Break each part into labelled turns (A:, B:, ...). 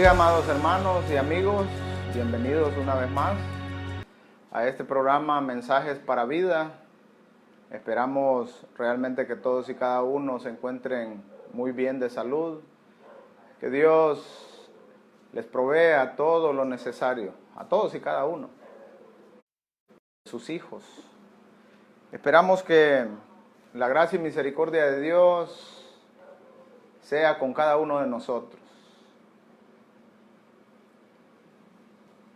A: bendiga, amados hermanos y amigos. Bienvenidos una vez más a este programa Mensajes para Vida. Esperamos realmente que todos y cada uno se encuentren muy bien de salud. Que Dios les provea todo lo necesario, a todos y cada uno, sus hijos. Esperamos que la gracia y misericordia de Dios sea con cada uno de nosotros.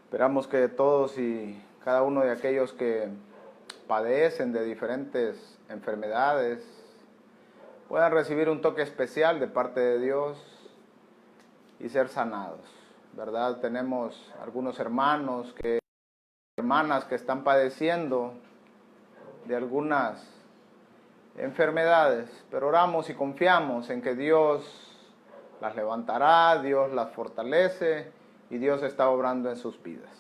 A: Esperamos que todos y cada uno de aquellos que padecen de diferentes enfermedades puedan recibir un toque especial de parte de Dios y ser sanados, ¿verdad? Tenemos algunos hermanas que están padeciendo de algunas enfermedades, pero oramos y confiamos en que Dios las levantará, Dios las fortalece y Dios está obrando en sus vidas.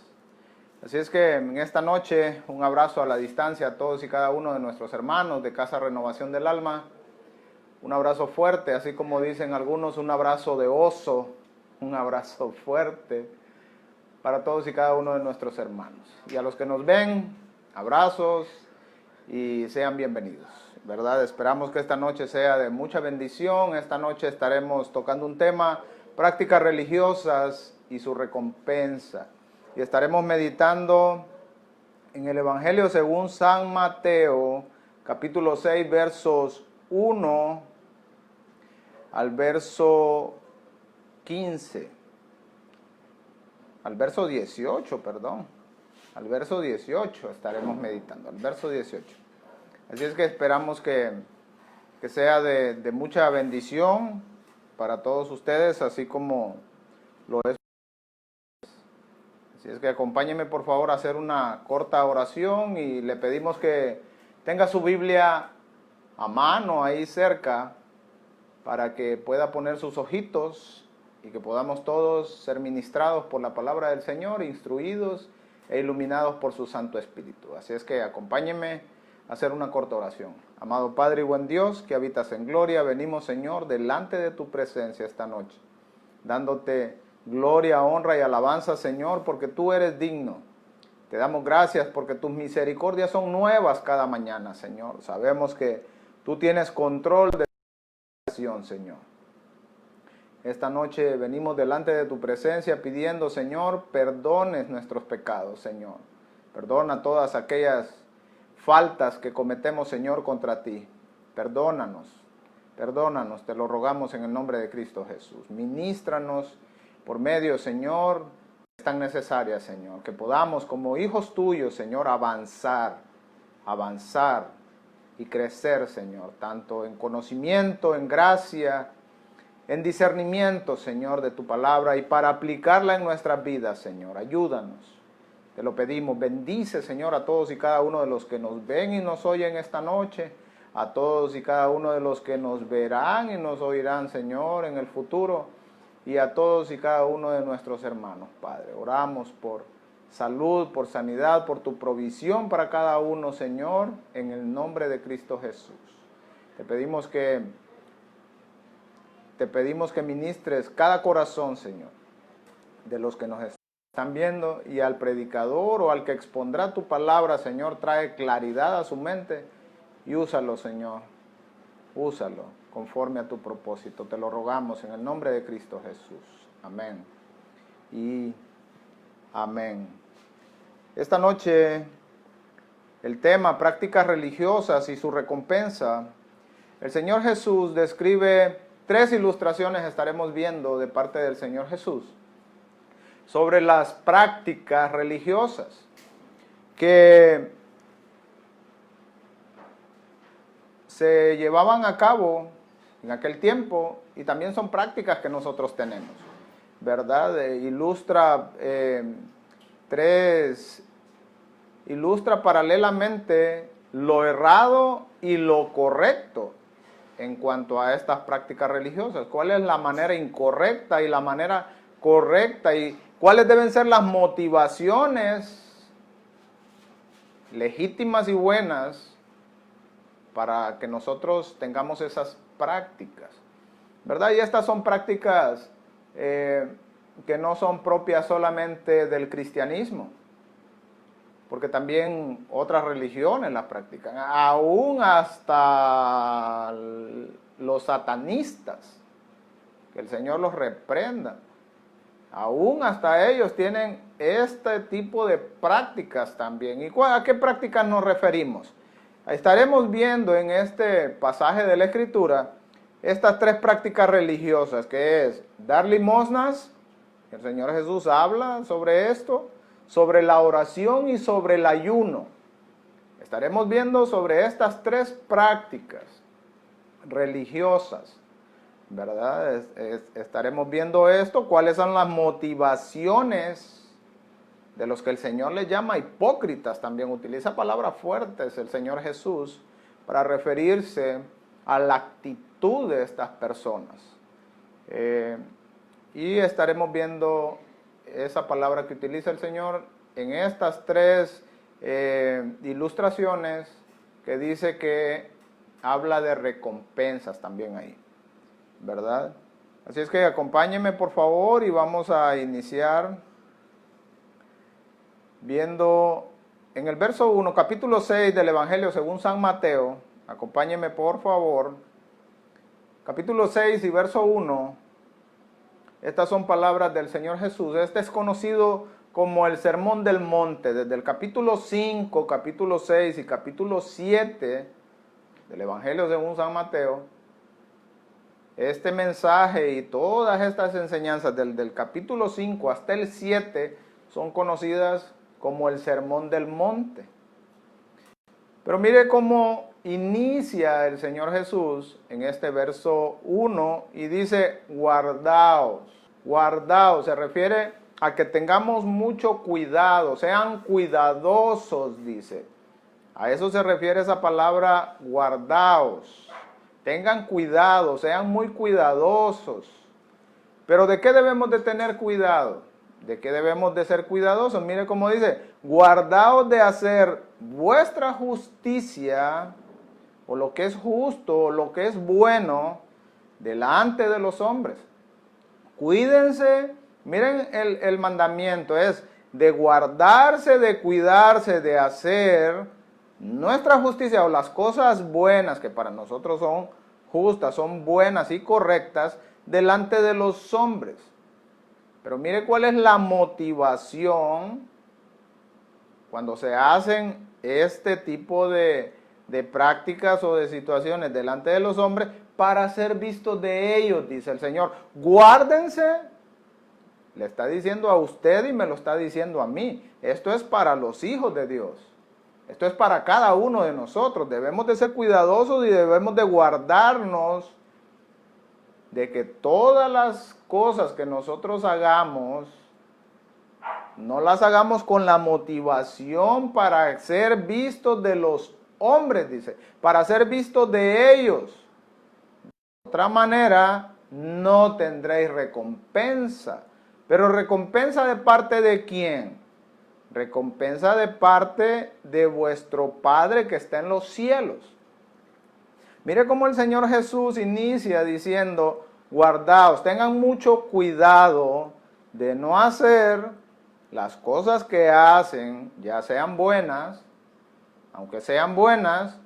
A: Así es que en esta noche un abrazo a la distancia a todos y cada uno de nuestros hermanos de Casa Renovación del Alma. Un abrazo fuerte, así como dicen algunos, un abrazo de oso, un abrazo fuerte para todos y cada uno de nuestros hermanos. Y a los que nos ven, abrazos y sean bienvenidos, ¿verdad? Esperamos que esta noche sea de mucha bendición. Esta noche estaremos tocando un tema, prácticas religiosas y su recompensa. Y estaremos meditando en el Evangelio según San Mateo, capítulo 6, versos 1 al verso 15. Al verso 18, perdón. Al verso 18 estaremos meditando, al verso 18. Así es que esperamos que sea de mucha bendición para todos ustedes, así como lo es. Así es que acompáñenme por favor a hacer una corta oración y le pedimos que tenga su Biblia a mano ahí cerca para que pueda poner sus ojitos y que podamos todos ser ministrados por la palabra del Señor, instruidos e iluminados por su Santo Espíritu. Así es que acompáñenme a hacer una corta oración. Amado Padre y buen Dios, que habitas en gloria, venimos, Señor, delante de tu presencia esta noche, dándote gloria, honra y alabanza, Señor, porque tú eres digno. Te damos gracias porque tus misericordias son nuevas cada mañana, Señor. Sabemos que tú tienes control de la situación, Señor. Esta noche venimos delante de tu presencia pidiendo, Señor, perdones nuestros pecados, Señor. Perdona todas aquellas faltas que cometemos, Señor, contra ti. Perdónanos, te lo rogamos en el nombre de Cristo Jesús. Ministranos por medio, Señor, es tan necesaria, Señor, que podamos como hijos tuyos, Señor, avanzar y crecer, Señor, tanto en conocimiento, en gracia, en discernimiento, Señor, de tu palabra y para aplicarla en nuestras vidas, Señor. Ayúdanos, te lo pedimos. Bendice, Señor, a todos y cada uno de los que nos ven y nos oyen esta noche, a todos y cada uno de los que nos verán y nos oirán, Señor, en el futuro, y a todos y cada uno de nuestros hermanos, Padre. Oramos por salud, por sanidad, por tu provisión para cada uno, Señor, en el nombre de Cristo Jesús. Te pedimos que ministres cada corazón, Señor, de los que nos están viendo, y al predicador o al que expondrá tu palabra, Señor, trae claridad a su mente y úsalo, Señor, úsalo conforme a tu propósito. Te lo rogamos en el nombre de Cristo Jesús. Amén y amén. Esta noche el tema, prácticas religiosas y su recompensa. El Señor Jesús describe 3 ilustraciones, estaremos viendo de parte del Señor Jesús, sobre las prácticas religiosas que se llevaban a cabo en aquel tiempo y también son prácticas que nosotros tenemos, ¿verdad? Ilustra paralelamente lo errado y lo correcto en cuanto a estas prácticas religiosas. ¿Cuál es la manera incorrecta y la manera correcta? Y cuáles deben ser las motivaciones legítimas y buenas para que nosotros tengamos esas prácticas, ¿verdad? Y estas son prácticas que no son propias solamente del cristianismo, porque también otras religiones las practican, aún hasta los satanistas, que el Señor los reprenda. Aún hasta ellos tienen este tipo de prácticas también. ¿Y a qué prácticas nos referimos? Estaremos viendo en este pasaje de la Escritura estas tres prácticas religiosas, que es dar limosnas, el Señor Jesús habla sobre esto, sobre la oración y sobre el ayuno. Estaremos viendo sobre estas tres prácticas religiosas, ¿verdad? Estaremos viendo esto, cuáles son las motivaciones de los que el Señor les llama hipócritas. También utiliza palabras fuertes el Señor Jesús para referirse a la actitud de estas personas. Y estaremos viendo esa palabra que utiliza el Señor en estas tres ilustraciones, que dice que habla de recompensas también ahí, ¿verdad? Así es que acompáñenme por favor y vamos a iniciar viendo en el verso 1, capítulo 6 del Evangelio según San Mateo. Acompáñenme por favor. Capítulo 6 y verso 1. Estas son palabras del Señor Jesús. Este es conocido como el Sermón del Monte. Desde el capítulo 5, capítulo 6 y capítulo 7 del Evangelio según San Mateo, este mensaje y todas estas enseñanzas del capítulo 5 hasta el 7 son conocidas como el Sermón del Monte. Pero mire cómo inicia el Señor Jesús en este verso 1 y dice, guardaos. Guardaos, se refiere a que tengamos mucho cuidado, sean cuidadosos, dice. A eso se refiere esa palabra guardaos. Tengan cuidado, sean muy cuidadosos. Pero ¿de qué debemos de tener cuidado? ¿De qué debemos de ser cuidadosos? Mire cómo dice, guardaos de hacer vuestra justicia, o lo que es justo, o lo que es bueno, delante de los hombres. Cuídense, miren el mandamiento, es de guardarse, de cuidarse, de hacer nuestra justicia o las cosas buenas que para nosotros son justas, son buenas y correctas delante de los hombres. Pero mire cuál es la motivación cuando se hacen este tipo de prácticas o de situaciones delante de los hombres para ser vistos de ellos, dice el Señor. Guárdense, le está diciendo a usted y me lo está diciendo a mí. Esto es para los hijos de Dios. Esto es para cada uno de nosotros. Debemos de ser cuidadosos y debemos de guardarnos de que todas las cosas que nosotros hagamos, no las hagamos con la motivación para ser vistos de los hombres, dice, para ser vistos de ellos. De otra manera, no tendréis recompensa. Pero recompensa de parte de quién? Recompensa de parte de vuestro Padre que está en los cielos. Mire cómo el Señor Jesús inicia diciendo, guardaos, tengan mucho cuidado de no hacer las cosas que hacen, ya sean buenas, aunque sean buenas,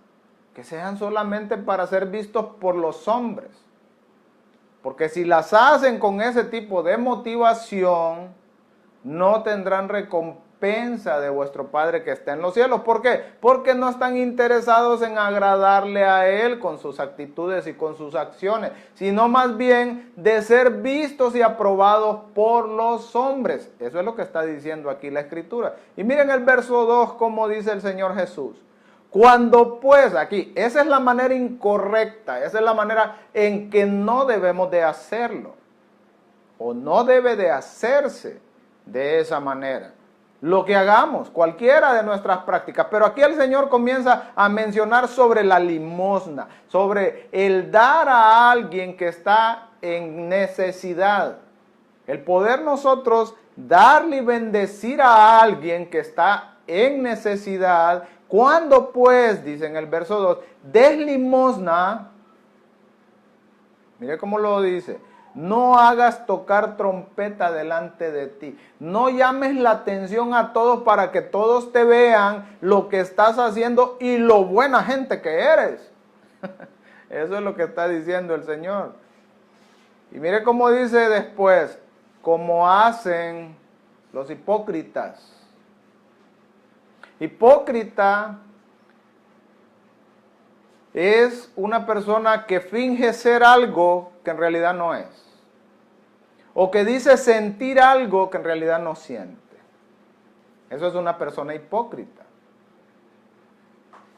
A: que sean solamente para ser vistos por los hombres. Porque si las hacen con ese tipo de motivación, no tendrán recompensa de vuestro Padre que está en los cielos. ¿Por qué? Porque no están interesados en agradarle a Él con sus actitudes y con sus acciones, sino más bien de ser vistos y aprobados por los hombres. Eso es lo que está diciendo aquí la Escritura. Y miren el verso 2, como dice el Señor Jesús. Cuando pues, aquí, esa es la manera incorrecta, esa es la manera en que no debemos de hacerlo, o no debe de hacerse de esa manera. Lo que hagamos, cualquiera de nuestras prácticas, pero aquí el Señor comienza a mencionar sobre la limosna, sobre el dar a alguien que está en necesidad. El poder nosotros darle y bendecir a alguien que está en necesidad. Cuando pues, dice en el verso 2, des limosna, mire cómo lo dice, no hagas tocar trompeta delante de ti. No llames la atención a todos para que todos te vean lo que estás haciendo y lo buena gente que eres. Eso es lo que está diciendo el Señor. Y mire cómo dice después, como hacen los hipócritas. Hipócrita es una persona que finge ser algo que en realidad no es. O que dice sentir algo que en realidad no siente. Eso es una persona hipócrita.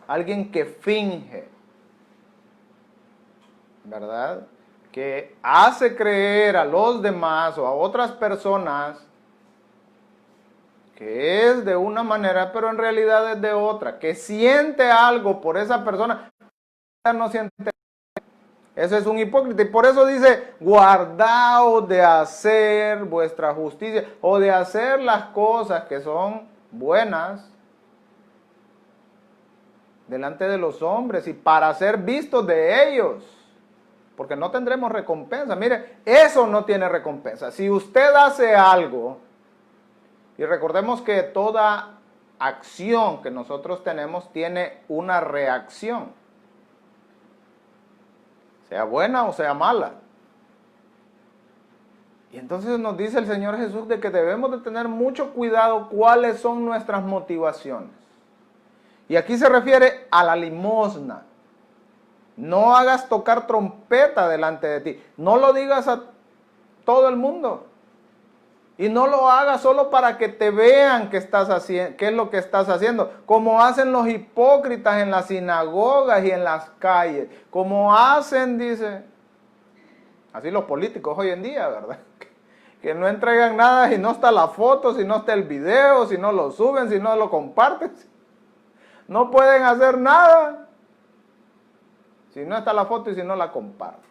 A: Alguien que finge, ¿verdad? Que hace creer a los demás o a otras personas que es de una manera, pero en realidad es de otra. Que siente algo por esa persona, no siente. Ese es un hipócrita y por eso dice, guardaos de hacer vuestra justicia o de hacer las cosas que son buenas delante de los hombres y para ser vistos de ellos, porque no tendremos recompensa. Mire, eso no tiene recompensa. Si usted hace algo, y recordemos que toda acción que nosotros tenemos tiene una reacción, sea buena o sea mala. Y entonces nos dice el Señor Jesús de que debemos de tener mucho cuidado cuáles son nuestras motivaciones. Y aquí se refiere a la limosna. No hagas tocar trompeta delante de ti. No lo digas a todo el mundo. Y no lo hagas solo para que te vean qué estás haciendo, qué es lo que estás haciendo. Como hacen los hipócritas en las sinagogas y en las calles. Como hacen, dice, así los políticos hoy en día, ¿verdad? Que no entregan nada si no está la foto, si no está el video, si no lo suben, si no lo comparten. No pueden hacer nada si no está la foto y si no la comparten.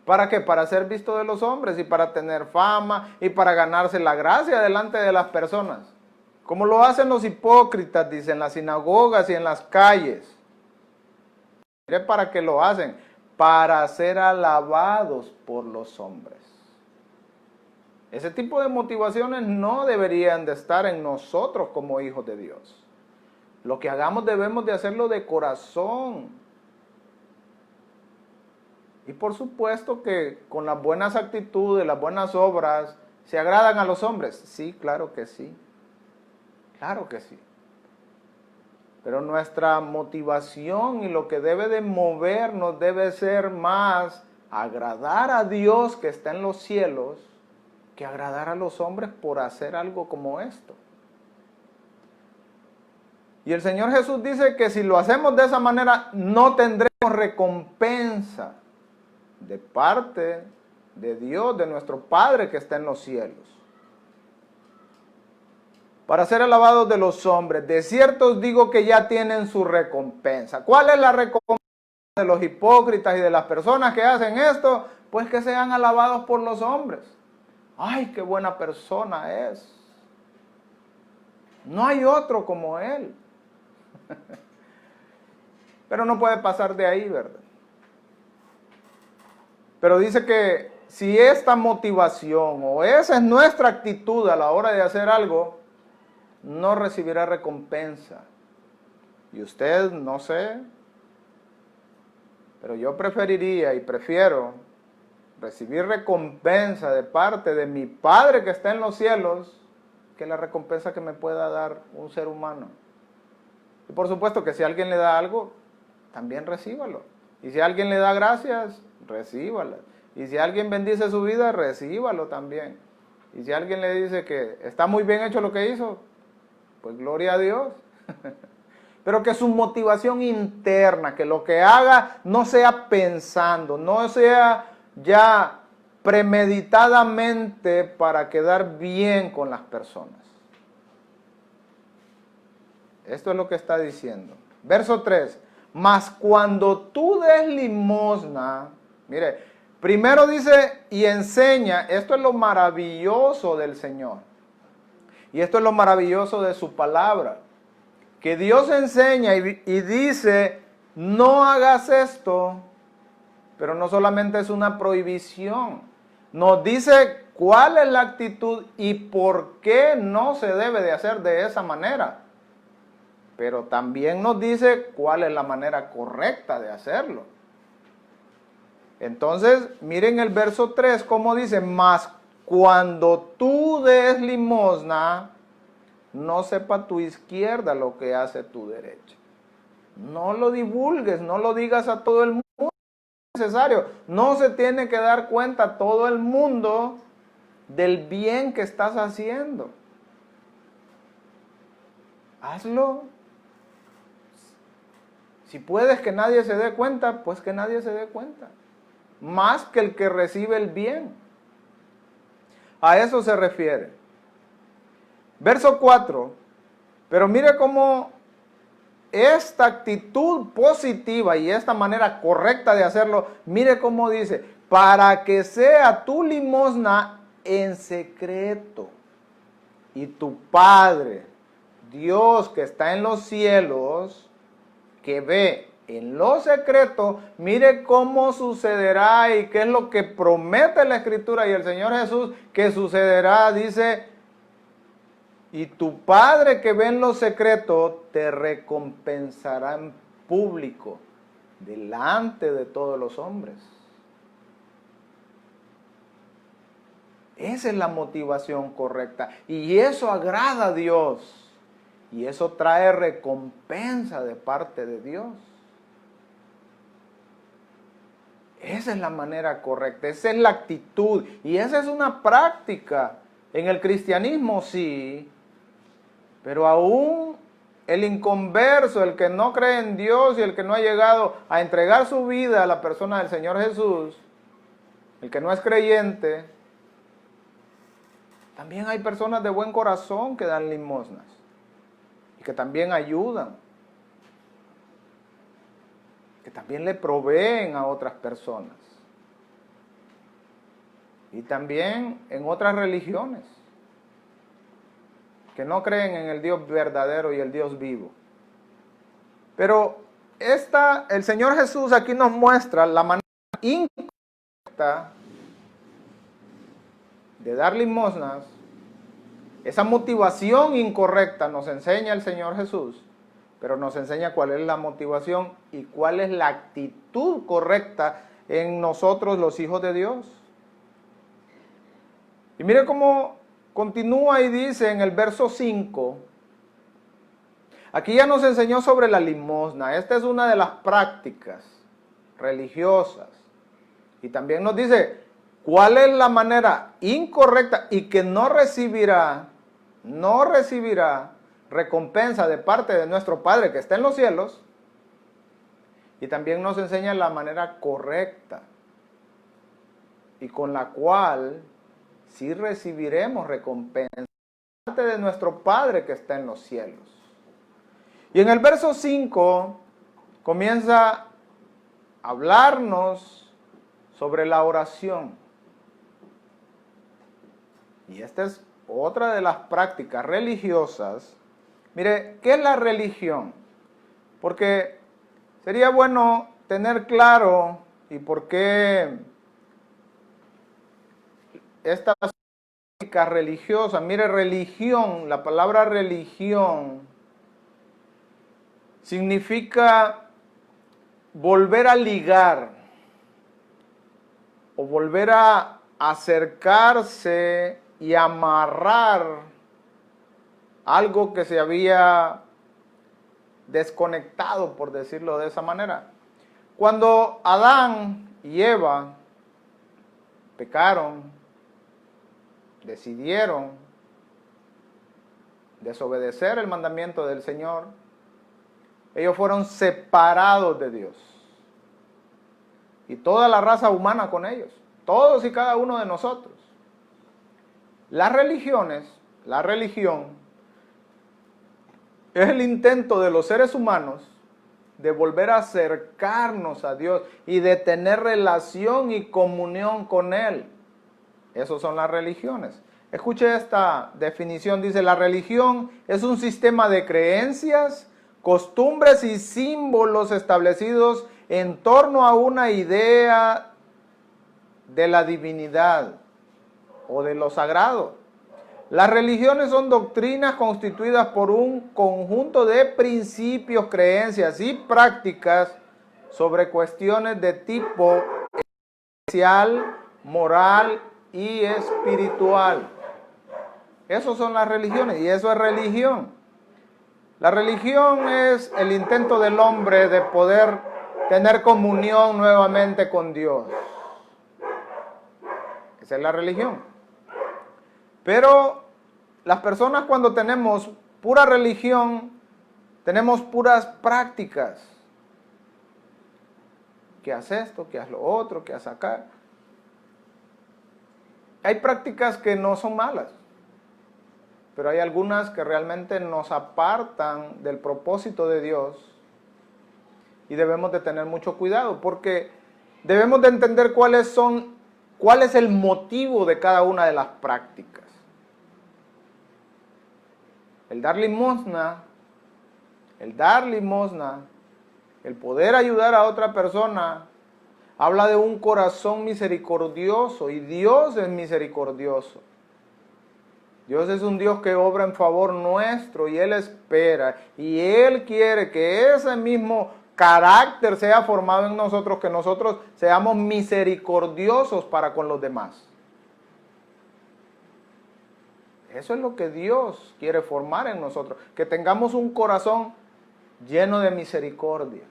A: ¿Para qué? Para ser visto de los hombres y para tener fama y para ganarse la gracia delante de las personas. Como lo hacen los hipócritas, dice, en las sinagogas y en las calles. Mire para qué lo hacen. Para ser alabados por los hombres. Ese tipo de motivaciones no deberían de estar en nosotros como hijos de Dios. Lo que hagamos debemos de hacerlo de corazón. Y por supuesto que con las buenas actitudes, las buenas obras, ¿se agradan a los hombres? Sí, claro que sí. Claro que sí. Pero nuestra motivación y lo que debe de movernos debe ser más agradar a Dios que está en los cielos que agradar a los hombres por hacer algo como esto. Y el Señor Jesús dice que si lo hacemos de esa manera no tendremos recompensa de parte de Dios, de nuestro Padre que está en los cielos. Para ser alabados de los hombres, de cierto os digo que ya tienen su recompensa. ¿Cuál es la recompensa de los hipócritas y de las personas que hacen esto? Pues que sean alabados por los hombres. ¡Ay, qué buena persona es! No hay otro como él. Pero no puede pasar de ahí, ¿verdad? Pero dice que si esta motivación o esa es nuestra actitud a la hora de hacer algo, no recibirá recompensa. Y usted, no sé, pero yo preferiría y prefiero recibir recompensa de parte de mi Padre que está en los cielos que la recompensa que me pueda dar un ser humano. Y por supuesto que si alguien le da algo, también recíbalo. Y si alguien le da gracias, recíbala. Y si alguien bendice su vida, recíbalo también. Y si alguien le dice que está muy bien hecho lo que hizo, pues gloria a Dios. Pero que su motivación interna, que lo que haga no sea pensando, no sea ya premeditadamente para quedar bien con las personas. Esto es lo que está diciendo. Verso 3. Mas cuando tú des limosna, mire, primero dice y enseña, esto es lo maravilloso del Señor. Y esto es lo maravilloso de su palabra. Que Dios enseña y dice, no hagas esto, Pero no solamente es una prohibición, nos dice cuál es la actitud y por qué no se debe de hacer de esa manera. Pero también nos dice cuál es la manera correcta de hacerlo. Entonces, miren el verso 3, como dice, mas cuando tú des limosna, no sepa tu izquierda lo que hace tu derecha. No lo divulgues, no lo digas a todo el mundo. No es necesario, no se tiene que dar cuenta todo el mundo del bien que estás haciendo. Hazlo. Si puedes que nadie se dé cuenta, pues que nadie se dé cuenta. Más que el que recibe el bien. A eso se refiere. Verso 4. Pero mire cómo esta actitud positiva y esta manera correcta de hacerlo, mire cómo dice, para que sea tu limosna en secreto. Y tu Padre, Dios que está en los cielos, que ve en lo secreto, mire cómo sucederá y qué es lo que promete la Escritura y el Señor Jesús que sucederá. Dice, y tu Padre que ve en lo secreto te recompensará en público, delante de todos los hombres. Esa es la motivación correcta y eso agrada a Dios. Y eso trae recompensa de parte de Dios. Esa es la manera correcta, esa es la actitud y esa es una práctica. En el cristianismo sí, pero aún el inconverso, el que no cree en Dios y el que no ha llegado a entregar su vida a la persona del Señor Jesús, el que no es creyente, también hay personas de buen corazón que dan limosnas. Y que también ayudan, que también le proveen a otras personas. Y también en otras religiones, que no creen en el Dios verdadero y el Dios vivo. Pero el Señor Jesús aquí nos muestra la manera incorrecta de dar limosnas. Esa motivación incorrecta nos enseña el Señor Jesús, pero nos enseña cuál es la motivación y cuál es la actitud correcta en nosotros los hijos de Dios. Y mire cómo continúa y dice en el verso 5, aquí ya nos enseñó sobre la limosna. Esta es una de las prácticas religiosas. Y también nos dice cuál es la manera incorrecta y que no recibirá recompensa de parte de nuestro Padre que está en los cielos. Y también nos enseña la manera correcta y con la cual sí recibiremos recompensa de parte de nuestro Padre que está en los cielos. Y en el verso 5 comienza a hablarnos sobre la oración. Y esta es otra de las prácticas religiosas. Mire, ¿qué es la religión? Porque sería bueno tener claro y por qué esta práctica religiosa. Mire, religión, la palabra religión significa volver a ligar o volver a acercarse y amarrar algo que se había desconectado, por decirlo de esa manera. Cuando Adán y Eva pecaron, decidieron desobedecer el mandamiento del Señor, ellos fueron separados de Dios. Y toda la raza humana con ellos, todos y cada uno de nosotros. Las religiones, la religión, es el intento de los seres humanos de volver a acercarnos a Dios y de tener relación y comunión con Él. Esas son las religiones. Escuche esta definición, dice, la religión es un sistema de creencias, costumbres y símbolos establecidos en torno a una idea de la divinidad o de lo sagrado. Las religiones son doctrinas constituidas por un conjunto de principios, creencias y prácticas sobre cuestiones de tipo social, moral y espiritual. Esas son las religiones y eso es religión. La religión es el intento del hombre de poder tener comunión nuevamente con Dios. Esa es la religión. Pero las personas cuando tenemos pura religión, tenemos puras prácticas. Que haz esto, que haz lo otro, que haz acá. Hay prácticas que no son malas, pero hay algunas que realmente nos apartan del propósito de Dios y debemos de tener mucho cuidado porque debemos de entender cuál es el motivo de cada una de las prácticas. El dar limosna, el poder ayudar a otra persona, habla de un corazón misericordioso y Dios es misericordioso. Dios es un Dios que obra en favor nuestro y Él espera y Él quiere que ese mismo carácter sea formado en nosotros, que nosotros seamos misericordiosos para con los demás. Eso es lo que Dios quiere formar en nosotros, que tengamos un corazón lleno de misericordia,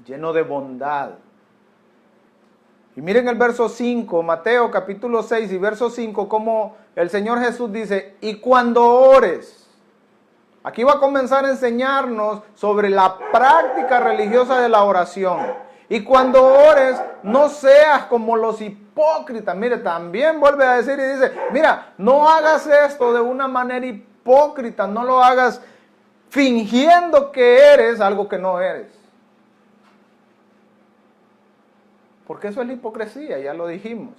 A: lleno de bondad. Y miren el verso 5, Mateo capítulo 6 y verso 5, como el Señor Jesús dice, y cuando ores, aquí va a comenzar a enseñarnos sobre la práctica religiosa de la oración. Y cuando ores, no seas como los hipócritas. Mire, también vuelve a decir y dice, mira, no hagas esto de una manera hipócrita, no lo hagas fingiendo que eres algo que no eres. Porque eso es la hipocresía, ya lo dijimos.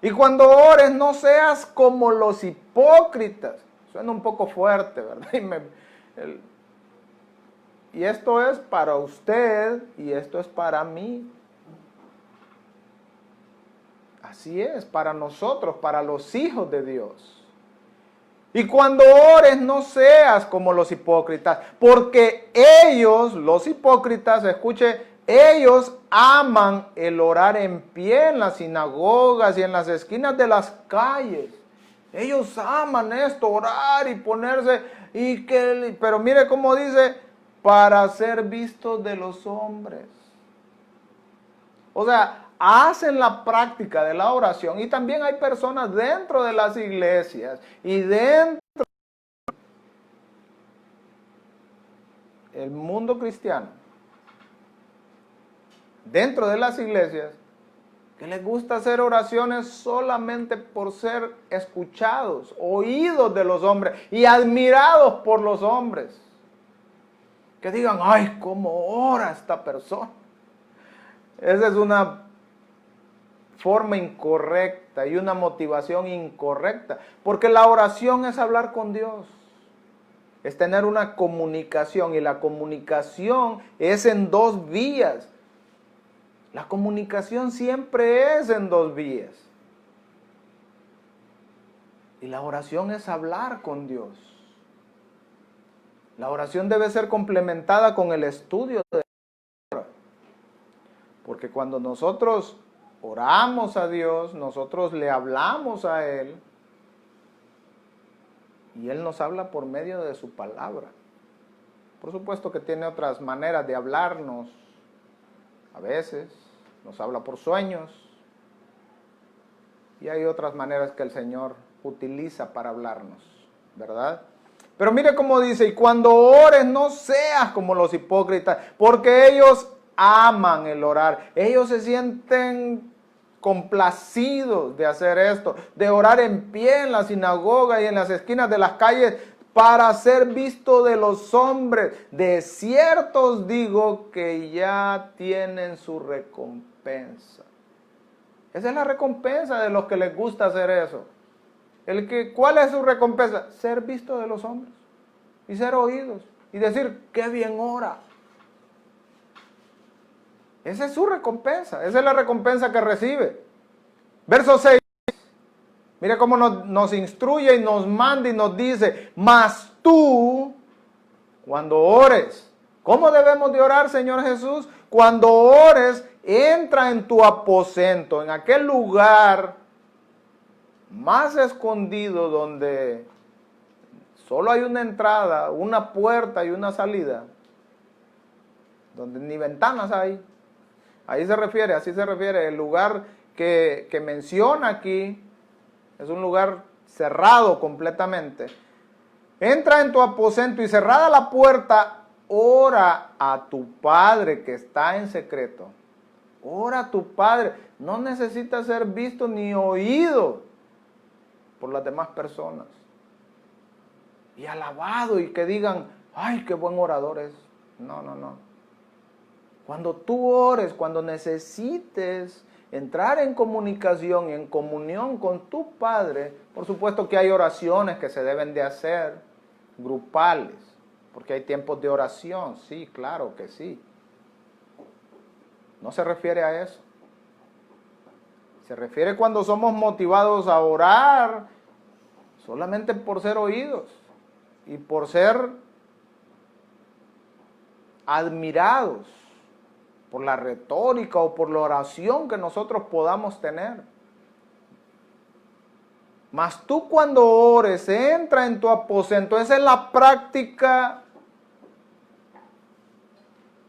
A: Y cuando ores, no seas como los hipócritas. Suena un poco fuerte, ¿verdad? Y esto es para usted y esto es para mí. Así es, para nosotros, para los hijos de Dios. Y cuando ores, no seas como los hipócritas, porque ellos, los hipócritas, escuche, ellos aman el orar en pie en las sinagogas y en las esquinas de las calles. Ellos aman esto, orar y ponerse, pero mire cómo dice, para ser vistos de los hombres. O sea, hacen la práctica de la oración y también hay personas dentro de las iglesias y dentro del mundo cristiano, dentro de las iglesias, que les gusta hacer oraciones solamente por ser escuchados, oídos de los hombres y admirados por los hombres. Que digan, ay, cómo ora esta persona. Esa es una forma incorrecta y una motivación incorrecta, porque la oración es hablar con Dios, es tener una comunicación y la comunicación es en dos vías. La comunicación siempre es en dos vías. Y la oración es hablar con Dios. La oración debe ser complementada con el estudio de la palabra. Porque cuando nosotros oramos a Dios, nosotros le hablamos a Él y Él nos habla por medio de su palabra. Por supuesto que tiene otras maneras de hablarnos. A veces nos habla por sueños y hay otras maneras que el Señor utiliza para hablarnos, ¿verdad? Pero mire cómo dice, y cuando ores no seas como los hipócritas, porque ellos aman el orar. Ellos se sienten complacidos de hacer esto, de orar en pie en la sinagoga y en las esquinas de las calles para ser visto de los hombres. De cierto os digo que ya tienen su recompensa. Esa es la recompensa de los que les gusta hacer eso. ¿Cuál es su recompensa? Ser visto de los hombres y ser oídos y decir, qué bien ora. Esa es su recompensa, esa es la recompensa que recibe. Verso 6, mire cómo nos instruye y nos manda y nos dice, mas tú, cuando ores, ¿cómo debemos de orar, Señor Jesús? Cuando ores, entra en tu aposento, en aquel lugar más escondido donde solo hay una entrada, una puerta y una salida, donde ni ventanas hay. Ahí se refiere, así se refiere. El lugar que menciona aquí es un lugar cerrado completamente. Entra en tu aposento y cerrada la puerta, ora a tu Padre que está en secreto. Ora a tu Padre. No necesita ser visto ni oído por las demás personas. Y alabado y que digan, ay, qué buen orador es. No, no, no. Cuando tú ores, cuando necesites entrar en comunicación y en comunión con tu Padre, por supuesto que hay oraciones que se deben de hacer, grupales, porque hay tiempos de oración, sí, claro que sí. No se refiere a eso. Se refiere cuando somos motivados a orar solamente por ser oídos y por ser admirados por la retórica o por la oración que nosotros podamos tener. Mas tú cuando ores, entra en tu aposento. Esa es la práctica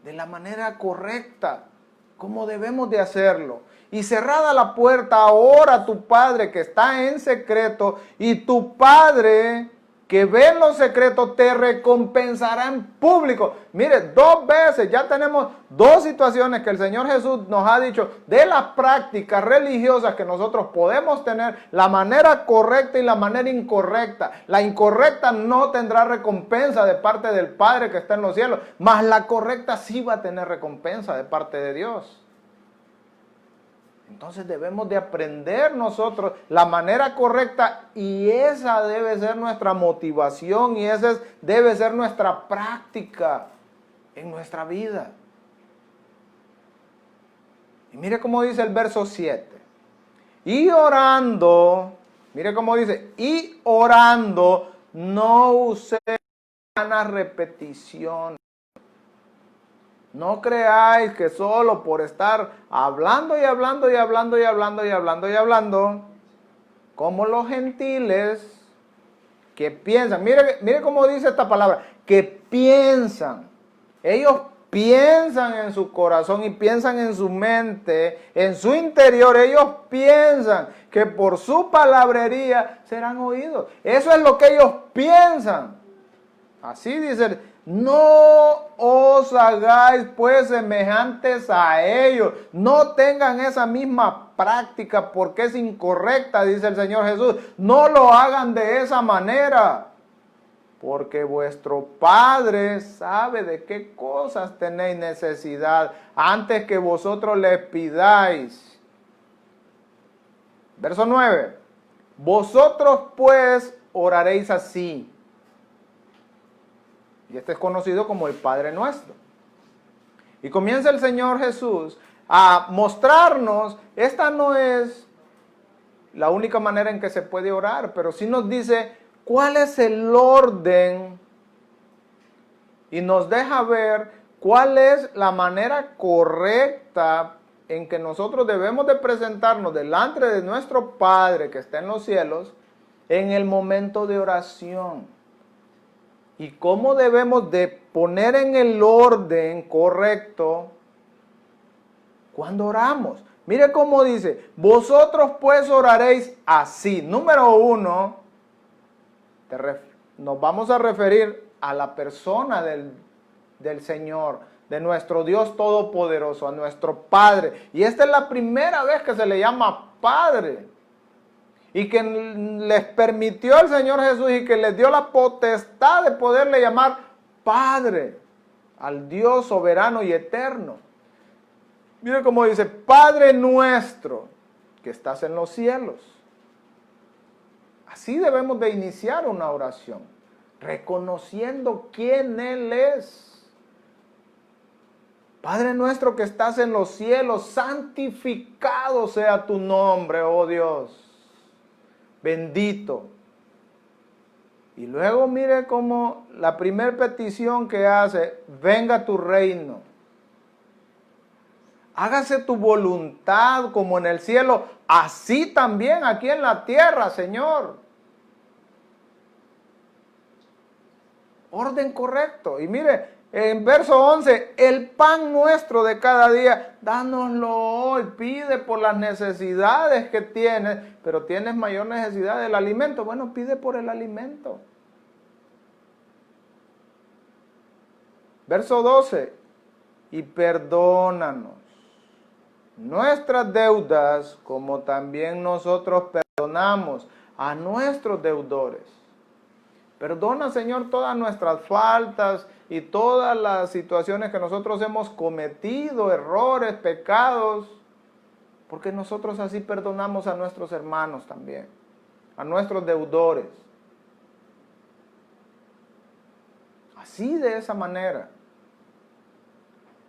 A: de la manera correcta, como debemos de hacerlo. Y cerrada la puerta, ora a tu Padre que está en secreto, y tu Padre que ve en lo secreto te recompensará en público. Mire, 2 veces, ya tenemos 2 situaciones que el Señor Jesús nos ha dicho de las prácticas religiosas que nosotros podemos tener, la manera correcta y la manera incorrecta. La incorrecta no tendrá recompensa de parte del Padre que está en los cielos, mas la correcta sí va a tener recompensa de parte de Dios. Entonces debemos de aprender nosotros la manera correcta y esa debe ser nuestra motivación y esa debe ser nuestra práctica en nuestra vida. Y mire cómo dice el verso 7. Y orando, mire cómo dice, y orando no use vanas repeticiones. No creáis que solo por estar hablando y hablando y hablando y hablando y hablando y hablando, como los gentiles que piensan, mire cómo dice esta palabra, que piensan, ellos piensan en su corazón y piensan en su mente, en su interior, ellos piensan que por su palabrería serán oídos. Eso es lo que ellos piensan. Así dice, no os hagáis pues semejantes a ellos, no tengan esa misma práctica porque es incorrecta, dice el Señor Jesús, no lo hagan de esa manera, porque vuestro Padre sabe de qué cosas tenéis necesidad antes que vosotros les pidáis. Verso 9, vosotros pues oraréis así. Y este es conocido como el Padre Nuestro. Y comienza el Señor Jesús a mostrarnos, esta no es la única manera en que se puede orar, pero sí nos dice cuál es el orden y nos deja ver cuál es la manera correcta en que nosotros debemos de presentarnos delante de nuestro Padre que está en los cielos en el momento de oración. Y cómo debemos de poner en el orden correcto cuando oramos. Mire cómo dice, vosotros pues oraréis así. Número 1, nos vamos a referir a la persona del Señor, de nuestro Dios Todopoderoso, a nuestro Padre. Y esta es la primera vez que se le llama Padre. Y que les permitió el Señor Jesús y que les dio la potestad de poderle llamar Padre al Dios soberano y eterno. Mire cómo dice, Padre nuestro que estás en los cielos. Así debemos de iniciar una oración, reconociendo quién Él es. Padre nuestro que estás en los cielos, santificado sea tu nombre, oh Dios. Bendito. Y luego mire cómo la primera petición que hace, venga tu reino. Hágase tu voluntad como en el cielo, así también aquí en la tierra, Señor. Orden correcto. Y mire, en verso 11, el pan nuestro de cada día, dánoslo hoy. Pide por las necesidades que tienes, pero tienes mayor necesidad del alimento. Bueno, pide por el alimento. Verso 12, y perdónanos nuestras deudas, como también nosotros perdonamos a nuestros deudores. Perdona, Señor, todas nuestras faltas y todas las situaciones que nosotros hemos cometido, errores, pecados, porque nosotros así perdonamos a nuestros hermanos también, a nuestros deudores. Así, de esa manera.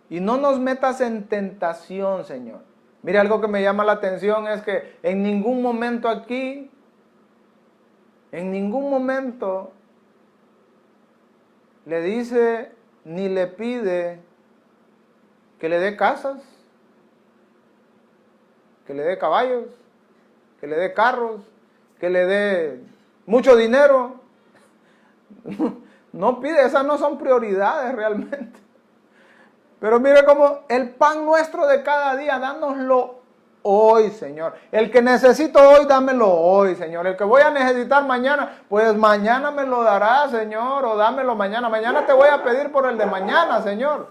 A: Y no nos metas en tentación, Señor. Mire, algo que me llama la atención es que en ningún momento aquí, en ningún momento le dice ni le pide que le dé casas, que le dé caballos, que le dé carros, que le dé mucho dinero. No pide, esas no son prioridades realmente. Pero mire cómo el pan nuestro de cada día, dánoslo hoy, Señor. El que necesito hoy, dámelo hoy, Señor. El que voy a necesitar mañana, pues mañana me lo darás, Señor, o dámelo mañana. Mañana te voy a pedir por el de mañana, Señor.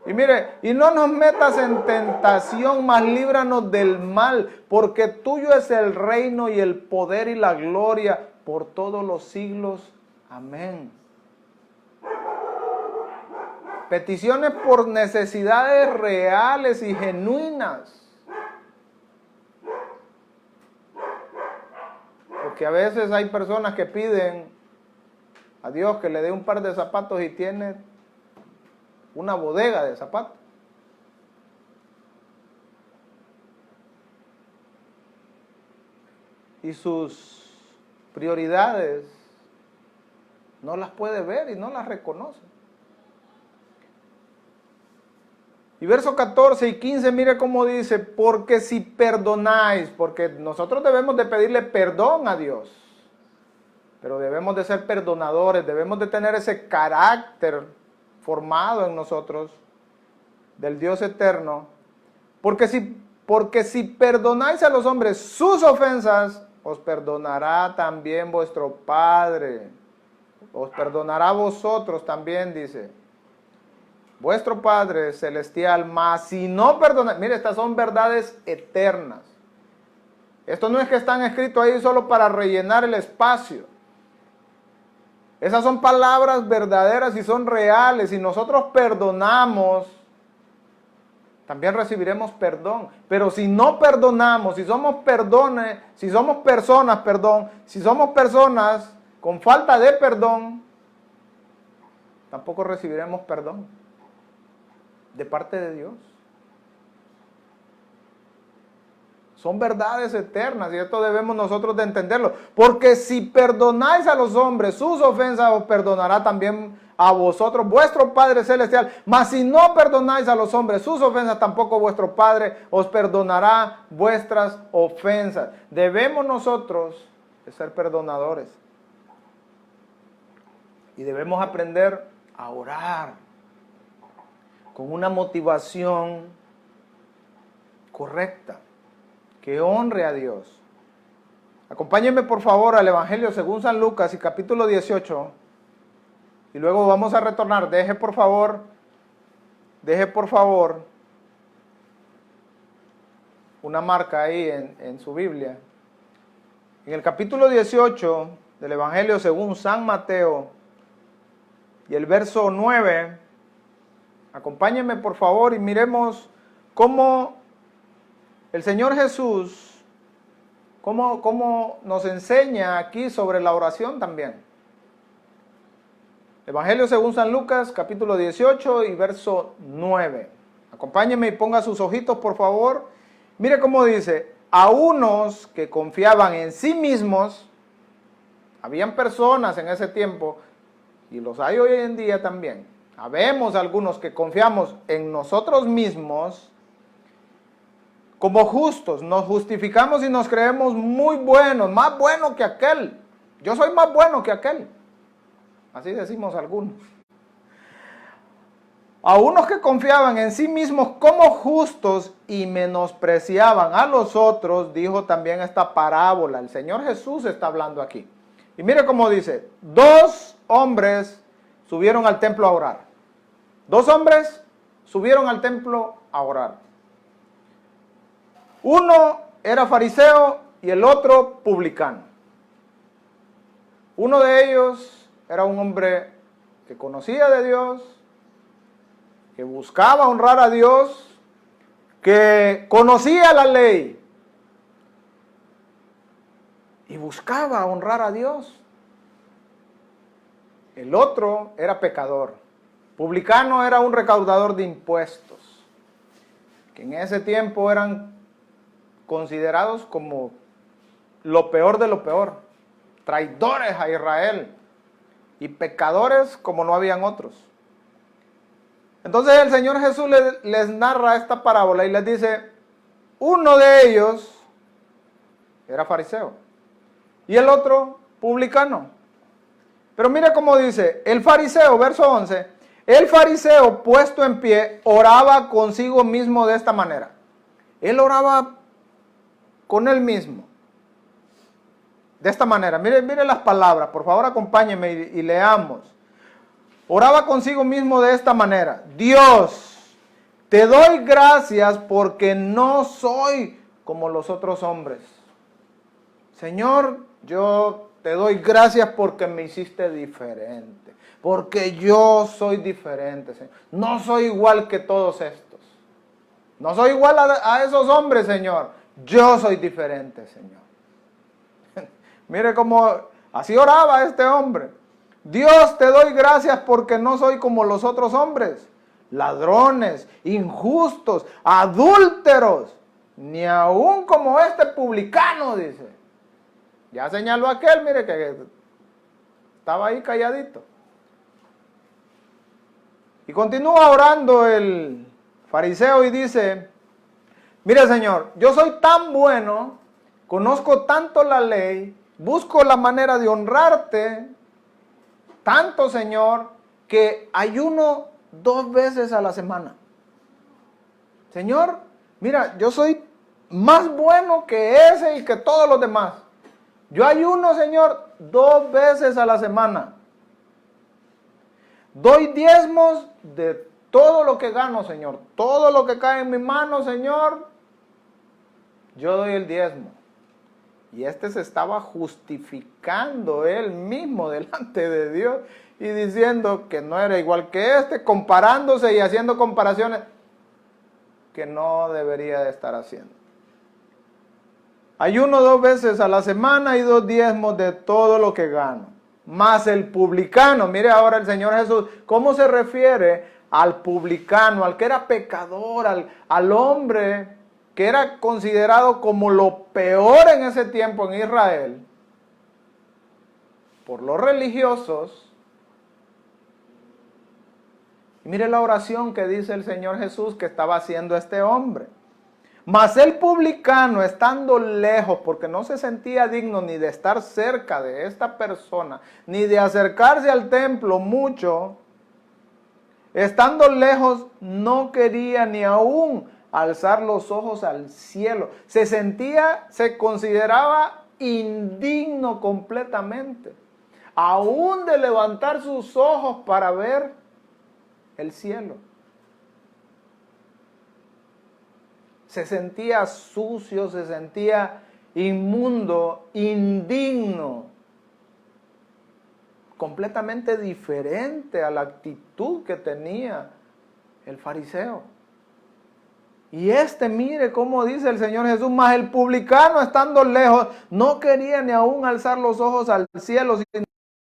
A: Y mire, y no nos metas en tentación, mas líbranos del mal, porque tuyo es el reino y el poder y la gloria por todos los siglos. Amén. Peticiones por necesidades reales y genuinas. Porque a veces hay personas que piden a Dios que le dé un par de zapatos y tiene una bodega de zapatos. Y sus prioridades no las puede ver y no las reconoce. Y versos 14 y 15, mire cómo dice, porque si perdonáis, porque nosotros debemos de pedirle perdón a Dios, pero debemos de ser perdonadores, debemos de tener ese carácter formado en nosotros del Dios eterno, porque si perdonáis a los hombres sus ofensas, os perdonará también vuestro Padre, os perdonará a vosotros también, dice. Vuestro Padre Celestial, mas si no perdonáis, mire, estas son verdades eternas. Esto no es que están escritos ahí solo para rellenar el espacio. Esas son palabras verdaderas y son reales. Si nosotros perdonamos, también recibiremos perdón. Pero si no perdonamos, si somos personas con falta de perdón, tampoco recibiremos perdón de parte de Dios. Son verdades eternas y esto debemos nosotros de entenderlo. Porque si perdonáis a los hombres sus ofensas, os perdonará también a vosotros vuestro Padre Celestial. Mas si no perdonáis a los hombres sus ofensas, tampoco vuestro Padre os perdonará vuestras ofensas. Debemos nosotros de ser perdonadores. Y debemos aprender a orar con una motivación correcta, que honre a Dios. Acompáñenme por favor al Evangelio según San Lucas y capítulo 18, y luego vamos a retornar. Deje por favor una marca ahí en su Biblia. En el capítulo 18 del Evangelio según San Mateo y el verso 9, acompáñenme por favor y miremos cómo el Señor Jesús, cómo nos enseña aquí sobre la oración también. Evangelio según San Lucas, capítulo 18 y verso 9. Acompáñeme y ponga sus ojitos, por favor. Mire cómo dice: a unos que confiaban en sí mismos, habían personas en ese tiempo, y los hay hoy en día también. Habemos algunos que confiamos en nosotros mismos como justos, nos justificamos y nos creemos muy buenos, más buenos que aquel. Yo soy más bueno que aquel. Así decimos algunos. A unos que confiaban en sí mismos como justos y menospreciaban a los otros, dijo también esta parábola. El Señor Jesús está hablando aquí. Y mire cómo dice: dos hombres subieron al templo a orar. Dos hombres subieron al templo a orar. Uno era fariseo y el otro publicano. Uno de ellos era un hombre que conocía de Dios, que buscaba honrar a Dios, que conocía la ley y buscaba honrar a Dios. El otro era pecador. Publicano era un recaudador de impuestos, que en ese tiempo eran considerados como lo peor de lo peor, traidores a Israel y pecadores como no habían otros. Entonces el Señor Jesús les narra esta parábola y les dice: uno de ellos era fariseo y el otro publicano. Pero mire cómo dice el fariseo, verso 11: el fariseo, puesto en pie, oraba consigo mismo de esta manera. Él oraba con él mismo de esta manera. Mire las palabras, por favor acompáñenme y leamos. Oraba consigo mismo de esta manera: Dios, te doy gracias porque no soy como los otros hombres. Señor, yo te doy gracias porque me hiciste diferente, porque yo soy diferente, Señor. No soy igual que todos estos. No soy igual a esos hombres, Señor. Yo soy diferente, Señor. Mire cómo así oraba este hombre. Dios, te doy gracias porque no soy como los otros hombres, ladrones, injustos, adúlteros, ni aún como este publicano, dice. Ya señaló aquel, mire que estaba ahí calladito. Y continúa orando el fariseo y dice: mire, Señor, yo soy tan bueno, conozco tanto la ley, busco la manera de honrarte tanto, Señor, que ayuno 2 veces a la semana. Señor, mira, yo soy más bueno que ese y que todos los demás. Yo ayuno, Señor, 2 veces a la semana. Doy diezmos de todo lo que gano, Señor. Todo lo que cae en mi mano, Señor, yo doy el diezmo. Y este se estaba justificando él mismo delante de Dios y diciendo que no era igual que este, comparándose y haciendo comparaciones que no debería de estar haciendo. Ayuno 2 veces a la semana y 2 diezmos de todo lo que gano. Más el publicano, mire ahora el Señor Jesús, ¿cómo se refiere al publicano, al que era pecador, al hombre que era considerado como lo peor en ese tiempo en Israel, por los religiosos? Y mire la oración que dice el Señor Jesús que estaba haciendo este hombre. Mas el publicano, estando lejos, porque no se sentía digno ni de estar cerca de esta persona, ni de acercarse al templo mucho, estando lejos, no quería ni aún alzar los ojos al cielo. Se consideraba indigno completamente, aún de levantar sus ojos para ver el cielo. Se sentía sucio, se sentía inmundo, indigno, completamente diferente a la actitud que tenía el fariseo. Y mire cómo dice el Señor Jesús: mas el publicano, estando lejos, no quería ni aún alzar los ojos al cielo,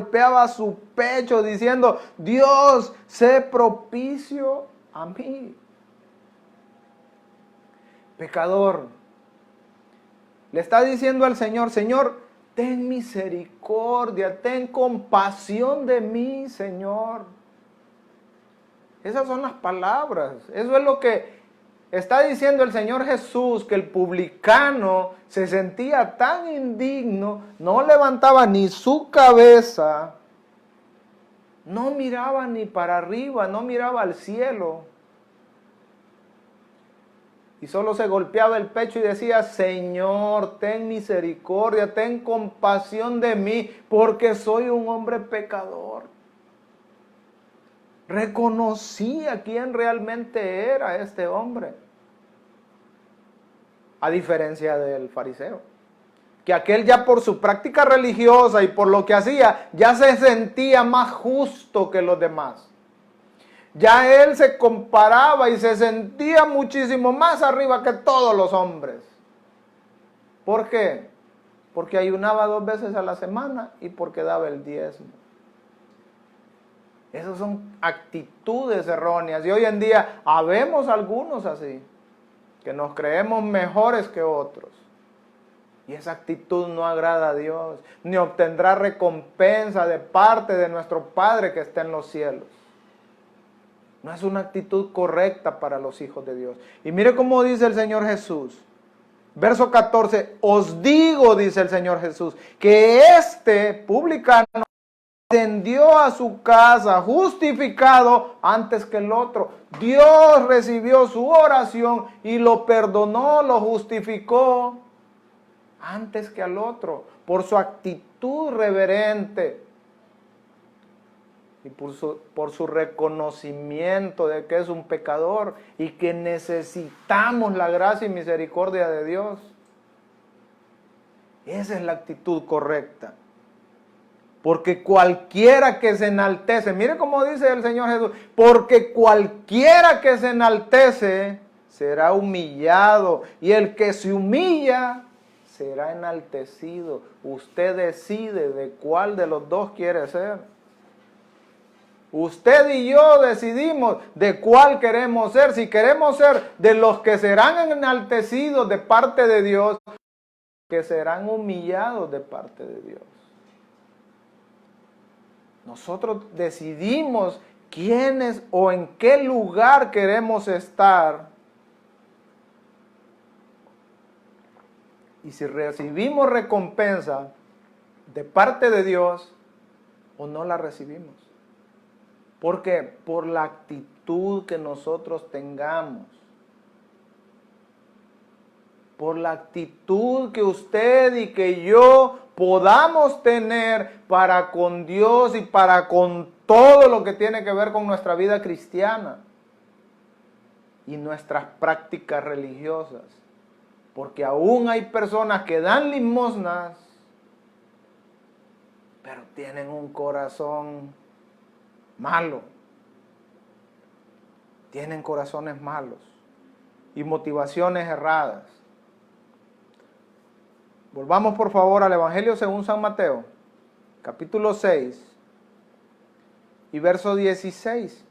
A: golpeaba su pecho diciendo, Dios, sé propicio a mí. Pecador, le está diciendo al Señor, Señor, ten misericordia, ten compasión de mí, Señor. Esas son las palabras, eso es lo que está diciendo el Señor Jesús, que el publicano se sentía tan indigno, no levantaba ni su cabeza, no miraba ni para arriba, no miraba al cielo. Y solo se golpeaba el pecho y decía, Señor, ten misericordia, ten compasión de mí, porque soy un hombre pecador. Reconocía quién realmente era este hombre. A diferencia del fariseo, que aquel ya por su práctica religiosa y por lo que hacía, ya se sentía más justo que los demás. Ya él se comparaba y se sentía muchísimo más arriba que todos los hombres. ¿Por qué? Porque ayunaba 2 veces a la semana y porque daba el diezmo. Esas son actitudes erróneas y hoy en día habemos algunos así, que nos creemos mejores que otros. Y esa actitud no agrada a Dios, ni obtendrá recompensa de parte de nuestro Padre que está en los cielos. No es una actitud correcta para los hijos de Dios. Y mire cómo dice el Señor Jesús. Verso 14, os digo, dice el Señor Jesús, que este publicano ascendió a su casa justificado antes que el otro. Dios recibió su oración y lo perdonó, lo justificó antes que al otro, por su actitud reverente. Y por su reconocimiento de que es un pecador y que necesitamos la gracia y misericordia de Dios. Esa es la actitud correcta. Porque cualquiera que se enaltece, mire cómo dice el Señor Jesús, porque cualquiera que se enaltece será humillado y el que se humilla será enaltecido. Usted decide de cuál de los dos quiere ser. Usted y yo decidimos de cuál queremos ser. Si queremos ser de los que serán enaltecidos de parte de Dios, que serán humillados de parte de Dios. Nosotros decidimos quiénes o en qué lugar queremos estar. Y si recibimos recompensa de parte de Dios o no la recibimos. ¿Por qué? Por la actitud que nosotros tengamos. Por la actitud que usted y que yo podamos tener para con Dios y para con todo lo que tiene que ver con nuestra vida cristiana y nuestras prácticas religiosas. Porque aún hay personas que dan limosnas, pero tienen un corazón malo. Tienen corazones malos y motivaciones erradas. Volvamos por favor al Evangelio según San Mateo, capítulo 6 y verso 16.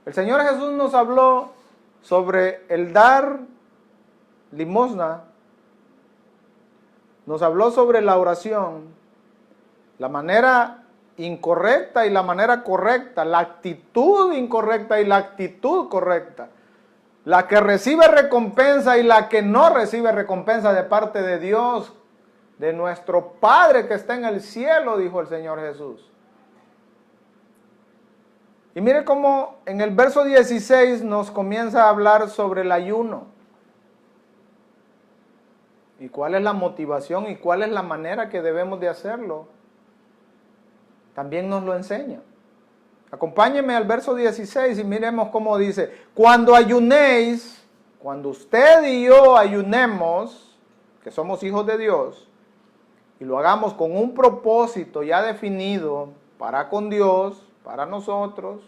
A: El Señor Jesús nos habló sobre el dar limosna, nos habló sobre la oración, la manera incorrecta y la manera correcta, la actitud incorrecta y la actitud correcta, la que recibe recompensa y la que no recibe recompensa de parte de Dios, de nuestro Padre que está en el cielo, dijo el Señor Jesús. Y mire cómo en el verso 16 nos comienza a hablar sobre el ayuno. ¿Y cuál es la motivación y cuál es la manera que debemos de hacerlo? También nos lo enseña. Acompáñenme al verso 16 y miremos cómo dice: cuando ayunéis, cuando usted y yo ayunemos, que somos hijos de Dios, y lo hagamos con un propósito ya definido para con Dios, para nosotros,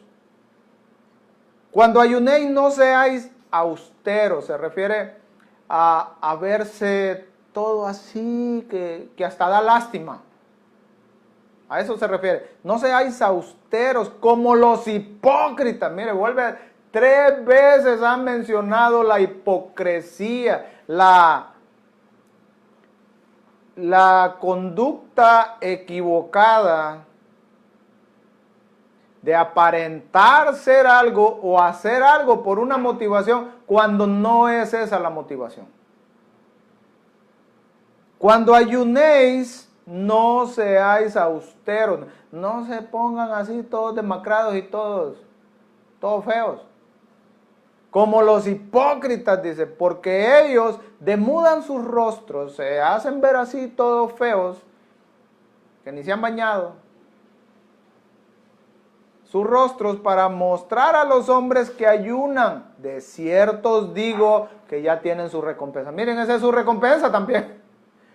A: cuando ayunéis no seáis austeros, se refiere a verse todo así que hasta da lástima. A eso se refiere. No seáis austeros como los hipócritas. Mire, vuelve, 3 veces han mencionado la hipocresía, la conducta equivocada de aparentar ser algo o hacer algo por una motivación cuando no es esa la motivación. Cuando ayunéis, no seáis austeros, no se pongan así todos demacrados y todos feos. Como los hipócritas, dice, porque ellos demudan sus rostros, se hacen ver así todos feos, que ni se han bañado, sus rostros para mostrar a los hombres que ayunan. De cierto os digo que ya tienen su recompensa. Miren, esa es su recompensa también.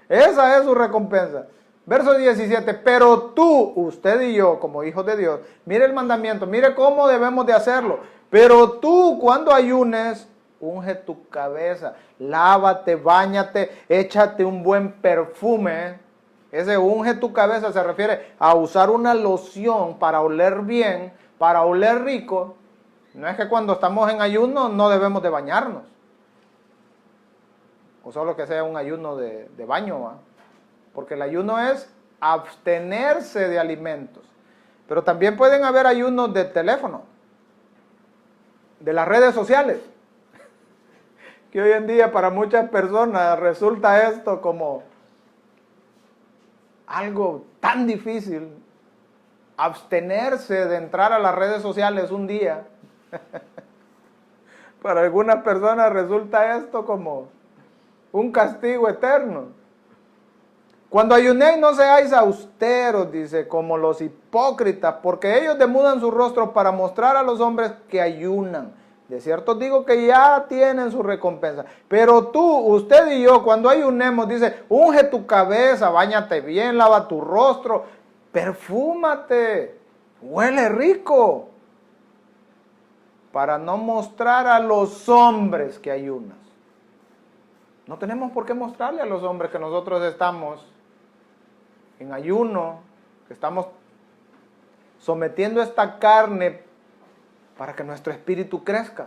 A: Esa es su recompensa. Verso 17, pero tú, usted y yo, como hijos de Dios, mire el mandamiento, mire cómo debemos de hacerlo. Pero tú, cuando ayunes, unge tu cabeza, lávate, báñate, échate un buen perfume. Ese unge tu cabeza se refiere a usar una loción para oler bien, para oler rico. No es que cuando estamos en ayuno no debemos de bañarnos. O solo que sea un ayuno de baño, ¿va? Porque el ayuno es abstenerse de alimentos. Pero también pueden haber ayunos de teléfono, de las redes sociales. Que hoy en día para muchas personas resulta esto como algo tan difícil. Abstenerse de entrar a las redes sociales un día. Para algunas personas resulta esto como un castigo eterno. Cuando ayunéis no seáis austeros, dice, como los hipócritas, porque ellos demudan su rostro para mostrar a los hombres que ayunan. De cierto os digo que ya tienen su recompensa. Pero tú, usted y yo, cuando ayunemos, dice, unge tu cabeza, báñate bien, lava tu rostro, perfúmate, huele rico, para no mostrar a los hombres que ayunas. No tenemos por qué mostrarle a los hombres que nosotros estamos en ayuno, que estamos sometiendo esta carne para que nuestro espíritu crezca,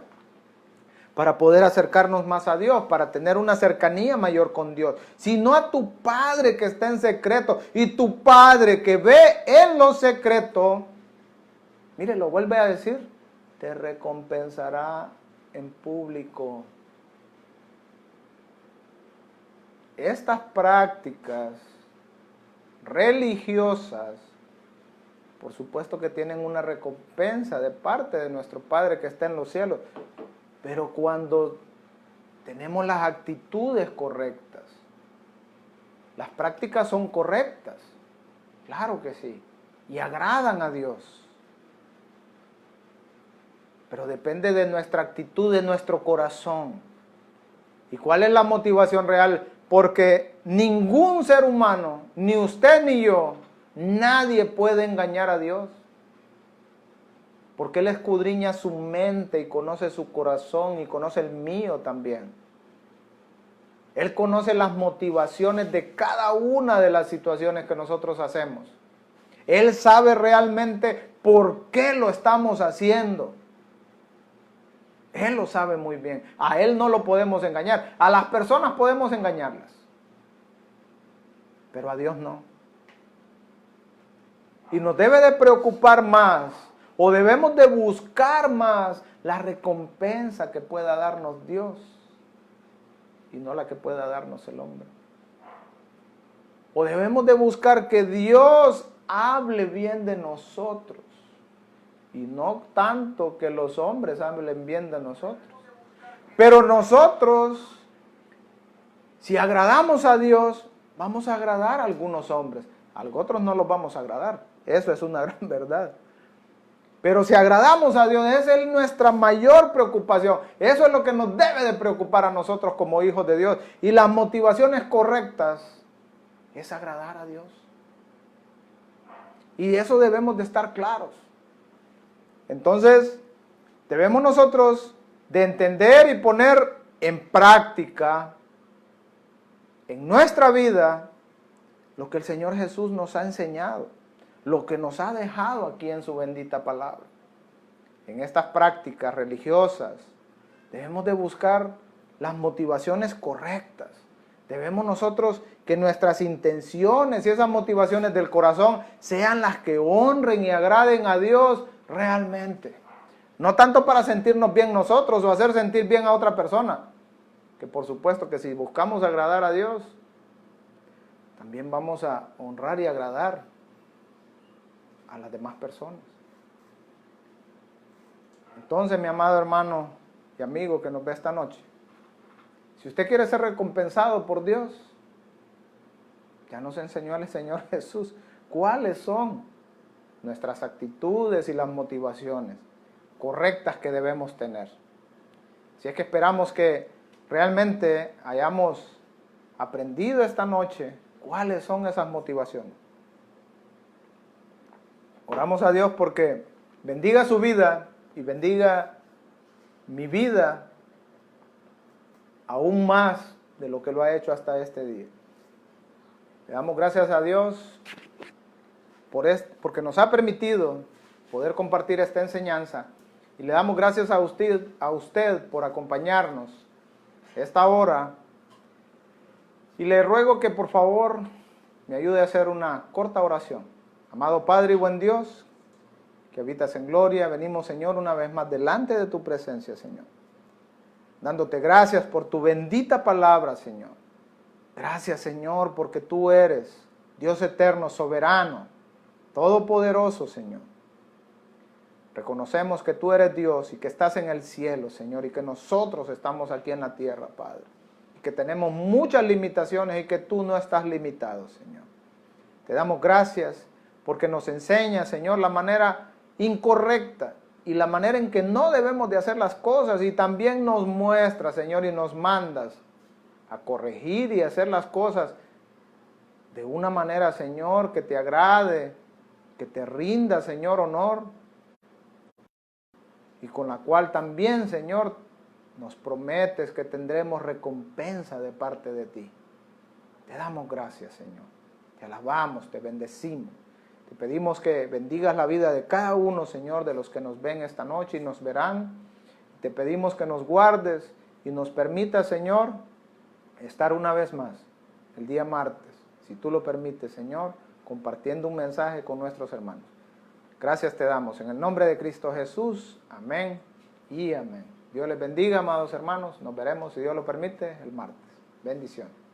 A: para poder acercarnos más a Dios, para tener una cercanía mayor con Dios, sino a tu Padre que está en secreto, y tu Padre que ve en lo secreto, mire, lo vuelve a decir, te recompensará en público. Estas prácticas religiosas, por supuesto que tienen una recompensa de parte de nuestro Padre que está en los cielos, pero cuando tenemos las actitudes correctas, las prácticas son correctas, claro que sí, y agradan a Dios, pero depende de nuestra actitud, de nuestro corazón. ¿Y cuál es la motivación real? Porque ningún ser humano, ni usted ni yo, nadie puede engañar a Dios. Porque Él escudriña su mente y conoce su corazón y conoce el mío también. Él conoce las motivaciones de cada una de las situaciones que nosotros hacemos. Él sabe realmente por qué lo estamos haciendo. Él lo sabe muy bien. A Él no lo podemos engañar. A las personas podemos engañarlas, pero a Dios no. Y nos debe de preocupar más, o debemos de buscar más la recompensa que pueda darnos Dios, y no la que pueda darnos el hombre. O debemos de buscar que Dios hable bien de nosotros, y no tanto que los hombres hablen bien de nosotros. Pero nosotros, si agradamos a Dios, vamos a agradar a algunos hombres. A otros no los vamos a agradar. Eso es una gran verdad. Pero si agradamos a Dios, esa es nuestra mayor preocupación. Eso es lo que nos debe de preocupar a nosotros como hijos de Dios. Y las motivaciones correctas es agradar a Dios. Y de eso debemos de estar claros. Entonces, debemos nosotros de entender y poner en práctica en nuestra vida lo que el Señor Jesús nos ha enseñado, lo que nos ha dejado aquí en su bendita palabra. En estas prácticas religiosas debemos de buscar las motivaciones correctas. Debemos nosotros que nuestras intenciones y esas motivaciones del corazón sean las que honren y agraden a Dios realmente. No tanto para sentirnos bien nosotros o hacer sentir bien a otra persona, que por supuesto que si buscamos agradar a Dios, también vamos a honrar y agradar a las demás personas. Entonces, mi amado hermano y amigo que nos ve esta noche, si usted quiere ser recompensado por Dios, ya nos enseñó el Señor Jesús cuáles son nuestras actitudes y las motivaciones correctas que debemos tener. Si es que esperamos que realmente hayamos aprendido esta noche cuáles son esas motivaciones. Oramos a Dios porque bendiga su vida y bendiga mi vida aún más de lo que lo ha hecho hasta este día. Le damos gracias a Dios porque nos ha permitido poder compartir esta enseñanza y le damos gracias a usted por acompañarnos esta hora y le ruego que por favor me ayude a hacer una corta oración. Amado Padre y buen Dios, que habitas en gloria, venimos, Señor, una vez más delante de tu presencia, Señor, dándote gracias por tu bendita palabra, Señor. Gracias, Señor, porque tú eres Dios eterno, soberano, todopoderoso, Señor. Reconocemos que tú eres Dios y que estás en el cielo, Señor, y que nosotros estamos aquí en la tierra, Padre, y que tenemos muchas limitaciones y que tú no estás limitado, Señor. Te damos gracias porque nos enseñas, Señor, la manera incorrecta y la manera en que no debemos de hacer las cosas, y también nos muestras, Señor, y nos mandas a corregir y hacer las cosas de una manera, Señor, que te agrade, que te rinda, Señor, honor, y con la cual también, Señor, nos prometes que tendremos recompensa de parte de ti. Te damos gracias, Señor. Te alabamos, te bendecimos. Te pedimos que bendigas la vida de cada uno, Señor, de los que nos ven esta noche y nos verán. Te pedimos que nos guardes y nos permitas, Señor, estar una vez más el día martes, si tú lo permites, Señor, compartiendo un mensaje con nuestros hermanos. Gracias te damos en el nombre de Cristo Jesús. Amén y amén. Dios les bendiga, amados hermanos. Nos veremos, si Dios lo permite, el martes. Bendiciones.